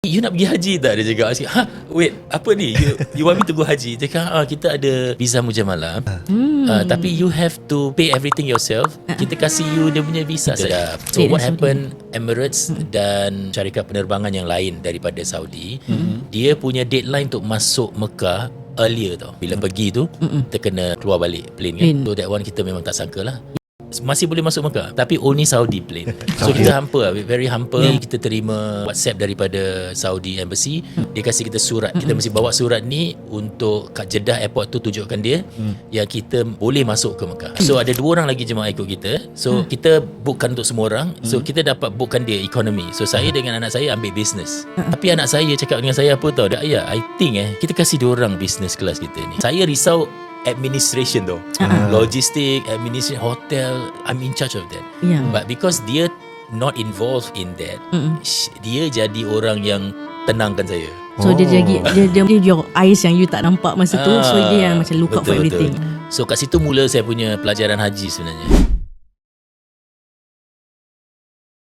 You nak pergi haji tak? Dia cakap, wait, apa ni? You want me to go haji? Dia cakap, kita ada visa mujamalah, tapi you have to pay everything yourself. Kita kasih you dia punya visa saja. So what happened, Emirates dan syarikat penerbangan yang lain daripada Saudi, dia punya deadline untuk masuk Mekah earlier tau. Bila pergi tu, kita kena keluar balik plane kan. So that one kita memang tak sangka lah. Masih boleh masuk Mekah, tapi only Saudi plane. So kita hampa, very hampa. Kita terima WhatsApp daripada Saudi Embassy. Dia kasih kita surat. Kita mesti bawa surat ni untuk kat Jeddah airport tu, tunjukkan dia yang kita boleh masuk ke Mekah. So ada 2 orang lagi jemaah ikut kita. So kita bookkan untuk semua orang. So kita dapat bookkan dia economy. So saya dengan anak saya ambil business. Tapi anak saya cakap dengan saya apa tau, "Ayah, I think kita kasih 2 orang business class kita ni." Saya risau administration tu, logistik, administration, hotel, I'm in charge of that. But because dia not involved in that, dia jadi orang yang tenangkan saya. So dia your eyes yang you tak nampak masa tu. So dia yang macam look out for everything. So kat situ mula saya punya pelajaran haji sebenarnya.